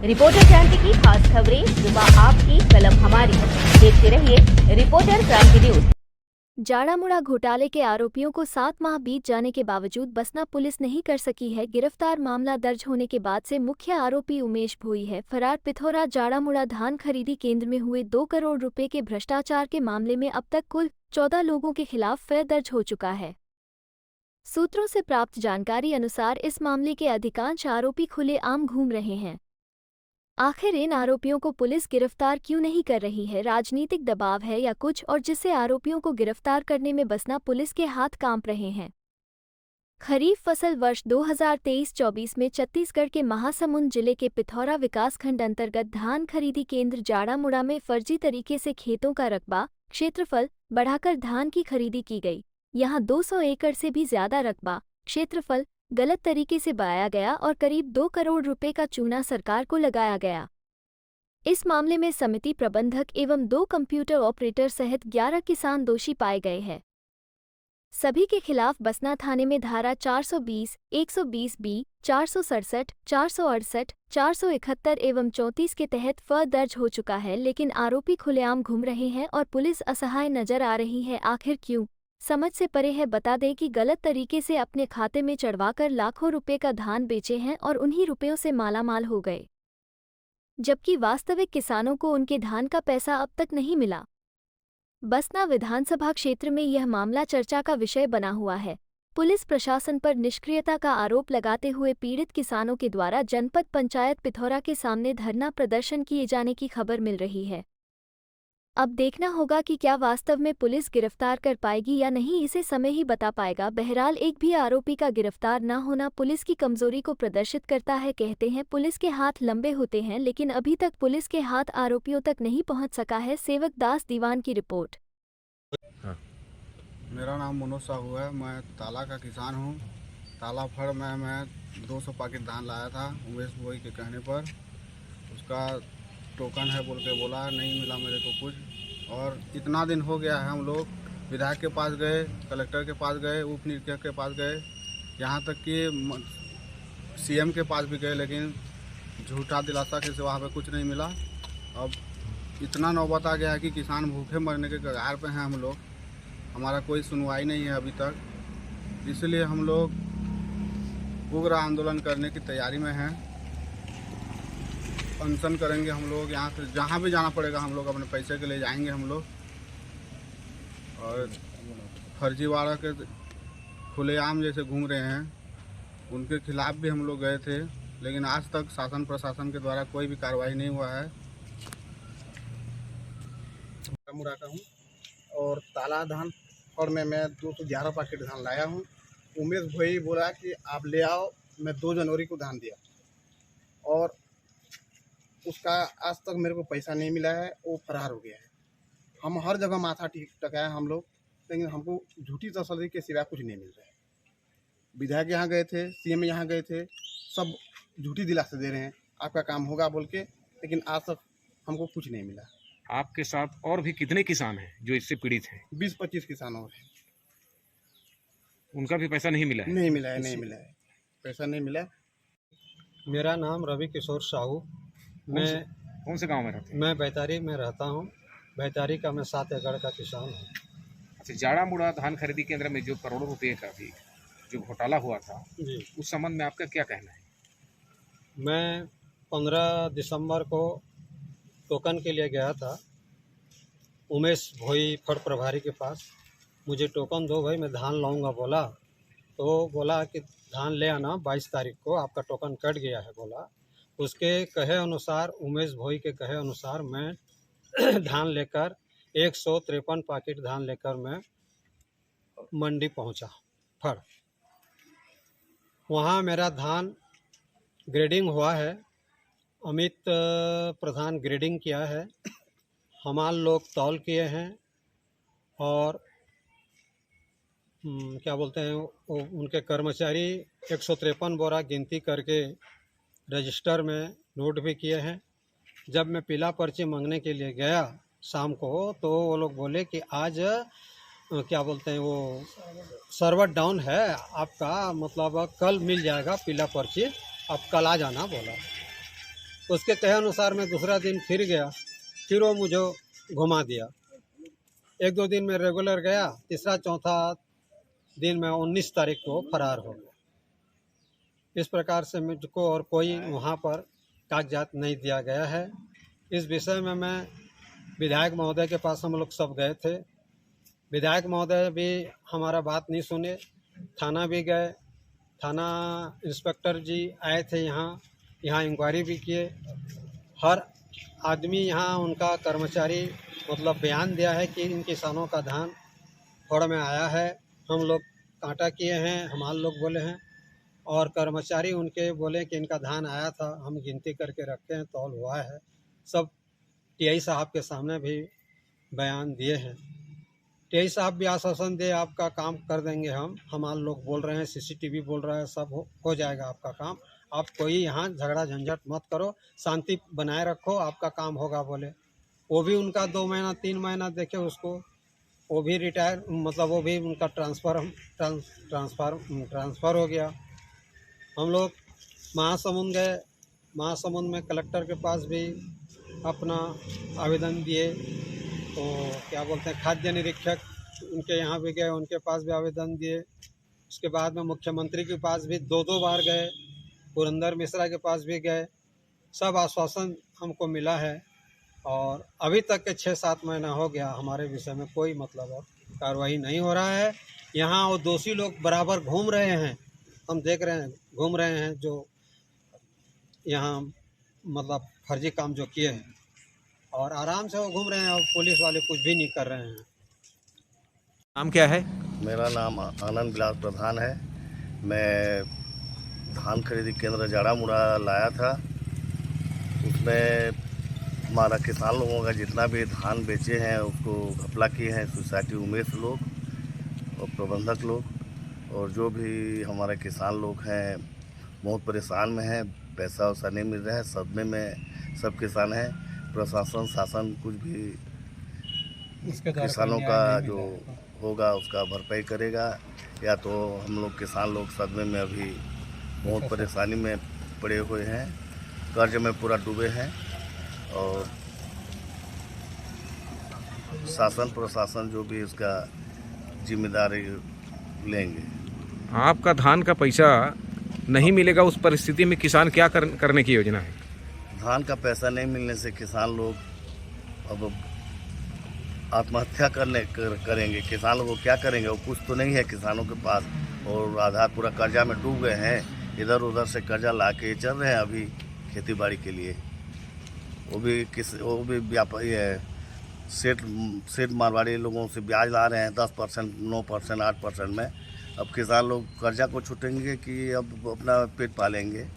Reporter क्रांति की खास खबरें, सुबह आपकी, कलम हमारी। देखते रहिए रिपोर्टर क्रांति न्यूज। जाड़ामुड़ा घोटाले के आरोपियों को 7 माह बीत जाने के बावजूद बसना पुलिस नहीं कर सकी है गिरफ्तार। मामला दर्ज होने के बाद से मुख्य आरोपी उमेश भोई है फरार। पिथौरा जाड़ामुड़ा धान खरीदी केंद्र में हुए 2 करोड़ रुपए के भ्रष्टाचार के मामले में अब तक कुल 14 लोगों के खिलाफ एफआईआर दर्ज हो चुका है। सूत्रों से प्राप्त जानकारी अनुसार इस मामले के अधिकांश आरोपी खुलेआम घूम रहे हैं। आखिर इन आरोपियों को पुलिस गिरफ्तार क्यों नहीं कर रही है? राजनीतिक दबाव है या कुछ और जिससे आरोपियों को गिरफ्तार करने में बसना पुलिस के हाथ कांप रहे हैं? खरीफ फसल वर्ष 2023-24 में छत्तीसगढ़ के महासमुंद जिले के पिथौरा विकासखंड अंतर्गत धान खरीदी केंद्र जाड़ामुड़ा में फर्जी तरीके से खेतों का रकबा, क्षेत्रफल बढ़ाकर धान की खरीदी की गई। यहां 200 एकड़ से भी ज्यादा रकबा, क्षेत्रफल गलत तरीके से बयाया गया और करीब 2 करोड़ रुपए का चूना सरकार को लगाया गया। इस मामले में समिति प्रबंधक एवं 2 कंप्यूटर ऑपरेटर सहित 11 किसान दोषी पाए गए हैं। सभी के खिलाफ बसना थाने में धारा 420, 120B, 467, 468, 471 एवं 34 के तहत एफआईआर दर्ज हो चुका है, लेकिन आरोपी खुलेआम घूम रहे हैं और पुलिस असहाय नजर आ रही है। आखिर क्यों? समझ से परे है। बता दें कि गलत तरीके से अपने खाते में चढ़वाकर लाखों रुपए का धान बेचे हैं और उन्हीं रुपयों से मालामाल हो गए, जबकि वास्तविक किसानों को उनके धान का पैसा अब तक नहीं मिला। बसना विधानसभा क्षेत्र में यह मामला चर्चा का विषय बना हुआ है। पुलिस प्रशासन पर निष्क्रियता का आरोप लगाते हुए पीड़ित किसानों के द्वारा जनपद पंचायत पिथौरा के सामने धरना प्रदर्शन किए जाने की खबर मिल रही है। अब देखना होगा कि क्या वास्तव में पुलिस गिरफ्तार कर पाएगी या नहीं, इसे समय ही बता पाएगा। बहरहाल एक भी आरोपी का गिरफ्तार न होना पुलिस की कमजोरी को प्रदर्शित करता है। कहते हैं पुलिस के हाथ लंबे होते हैं, लेकिन अभी तक पुलिस के हाथ आरोपियों तक नहीं पहुंच सका है। सेवक दास दीवान की रिपोर्ट। मेरा नाम मनोज साहू है। मैं ताला का किसान हूँ। ताला फड़ में मैं 200 पैकेट धान लाया था उमेश भोई के कहने पर। उसका टोकन है बोल के बोला, नहीं मिला मेरे को कुछ। और इतना दिन हो गया है, हम लोग विधायक के पास गए, कलेक्टर के पास गए, उप निरीक्षक के पास गए, यहाँ तक कि सीएम के पास भी गए, लेकिन झूठा दिलासा के सिवा हमें कुछ नहीं मिला। अब इतना नौबत आ गया है कि किसान भूखे मरने के कगार पे हैं हम लोग। हमारा कोई सुनवाई नहीं है अभी तक, इसलिए हम लोग उग्र आंदोलन करने की तैयारी में हैं। अनशन करेंगे हम लोग, यहाँ से जहाँ भी जाना पड़ेगा हम लोग अपने पैसे के लिए जाएंगे हम लोग। और फर्जीवाड़ा के खुलेआम जैसे घूम रहे हैं, उनके खिलाफ भी हम लोग गए थे, लेकिन आज तक शासन प्रशासन के द्वारा कोई भी कार्रवाई नहीं हुआ है। मुड़ा का हूँ और ताला धान और मैं 211 पैकेट धान लाया हूँ। उमेश भाई बोला कि आप ले आओ, मैं 2 जनवरी को धान दिया और उसका आज तक मेरे को पैसा नहीं मिला है। वो फरार हो गया है। हम हर जगह माथा टकाए हम लोग, लेकिन हमको झूठी तसल्ली के सिवा कुछ नहीं मिल रहा है। विधायक यहाँ गए थे, सीएम यहाँ गए थे, सब झूठी दिलासे दे रहे हैं आपका काम होगा बोल के, लेकिन आज तक हमको कुछ नहीं मिला। आपके साथ और भी कितने किसान हैं जो इससे पीड़ित हैं? 20-25 किसान और हैं। उनका भी पैसा नहीं मिला है? नहीं मिला है, नहीं मिला है, पैसा नहीं मिला। मेरा नाम रवि किशोर साहू। कौन से गांव में रहते हैं? मैं बैतारी में रहता हूँ। बैतारी का मैं 7 एकड़ का किसान हूँ। अच्छा, जाड़ामुड़ा धान खरीदी केंद्र में जो करोड़ों रुपए का भी जो घोटाला हुआ था जी, उस संबंध में आपका क्या कहना है? मैं 15 दिसंबर को टोकन के लिए गया था उमेश भोई फड़ प्रभारी के पास। मुझे टोकन दो भाई, मैं धान लाऊंगा बोला। तो बोला कि धान ले आना 22 तारीख को, आपका टोकन कट गया है बोला। उसके कहे अनुसार, उमेश भोई के कहे अनुसार मैं धान लेकर 153 पैकेट धान लेकर मैं मंडी पहुंचा फड़। वहाँ मेरा धान ग्रेडिंग हुआ है। अमित प्रधान ग्रेडिंग किया है, हमारे लोग तौल किए हैं और क्या बोलते हैं उनके कर्मचारी 153 बोरा गिनती करके रजिस्टर में नोट भी किए हैं। जब मैं पीला पर्ची मांगने के लिए गया शाम को, तो वो लोग बोले कि आज क्या बोलते हैं वो सर्वर डाउन है आपका, मतलब कल मिल जाएगा पीला पर्ची, आप कल आ जाना बोला। उसके कहे अनुसार मैं दूसरा दिन फिर गया, फिर वो मुझे घुमा दिया। 1-2 दिन में रेगुलर गया, तीसरा चौथा दिन में 19 तारीख को फरार हो गया। इस प्रकार से मुझको और कोई वहाँ पर कागजात नहीं दिया गया है। इस विषय में मैं विधायक महोदय के पास हम लोग सब गए थे। विधायक महोदय भी हमारा बात नहीं सुने, थाना भी गए, थाना इंस्पेक्टर जी आए थे यहाँ इंक्वायरी भी किए। हर आदमी यहाँ उनका कर्मचारी मतलब बयान दिया है कि इन किसानों का धान फड़ में आया है, हम लोग कांटा किए हैं, हमारे लोग बोले हैं, और कर्मचारी उनके बोले कि इनका धान आया था, हम गिनती करके रखे हैं, तौल हुआ है। सब टीआई साहब के सामने भी बयान दिए हैं। टीआई साहब भी आश्वासन दे आपका काम कर देंगे, हमारे लोग बोल रहे हैं, सीसीटीवी बोल रहा है, सब हो जाएगा आपका काम, आप कोई यहाँ झगड़ा झंझट मत करो, शांति बनाए रखो, आपका काम होगा बोले। वो भी उनका 2 महीना 3 महीना देखे उसको, वो भी रिटायर मतलब वो भी उनका ट्रांसफ़र हो गया। हम लोग महासमुंद गए, महासमुंद में कलेक्टर के पास भी अपना आवेदन दिए, तो क्या बोलते हैं खाद्य निरीक्षक उनके यहाँ भी गए, उनके पास भी आवेदन दिए। उसके बाद में मुख्यमंत्री के पास भी 2 बार गए, पुरंदर मिश्रा के पास भी गए, सब आश्वासन हमको मिला है। और अभी तक के 6-7 महीना हो गया, हमारे विषय में कोई मतलब और कार्रवाई नहीं हो रहा है। यहाँ वो दोषी लोग बराबर घूम रहे हैं, हम देख रहे हैं घूम रहे हैं, जो यहाँ मतलब फर्जी काम जो किए हैं, और आराम से वो घूम रहे हैं और पुलिस वाले कुछ भी नहीं कर रहे हैं। नाम क्या है? मेरा नाम आनंद विलास प्रधान है। मैं धान खरीदी केंद्र जाड़ामुड़ा लाया था, उसमें हमारा किसान लोगों का जितना भी धान बेचे हैं उसको घपला किए हैं सोसाइटी उमेश लोग और प्रबंधक लोग, और जो भी हमारे किसान लोग हैं बहुत परेशान में हैं, पैसा वैसा नहीं मिल रहा है, सदमे में सब किसान हैं। प्रशासन शासन कुछ भी किसानों का जो होगा उसका भरपाई करेगा, या तो हम लोग किसान लोग सदमे में अभी बहुत परेशानी में पड़े हुए हैं, कर्ज में पूरा डूबे हैं, और शासन प्रशासन जो भी इसका जिम्मेदारी लेंगे। आपका धान का पैसा नहीं मिलेगा, उस परिस्थिति में किसान क्या करने की योजना है? धान का पैसा नहीं मिलने से किसान लोग अब आत्महत्या करेंगे। किसान लोग क्या करेंगे, वो कुछ तो नहीं है किसानों के पास, और आधा पूरा कर्जा में डूब गए हैं, इधर उधर से कर्जा ला के चल रहे हैं अभी खेती बाड़ी के लिए। वो भी व्यापारी है, सेठ मारवाड़ी लोगों से ब्याज ला रहे हैं 10%, 9%, 8% में। अब किसान लोग कर्जा को छूटेंगे कि अब अपना पेट पालेंगे।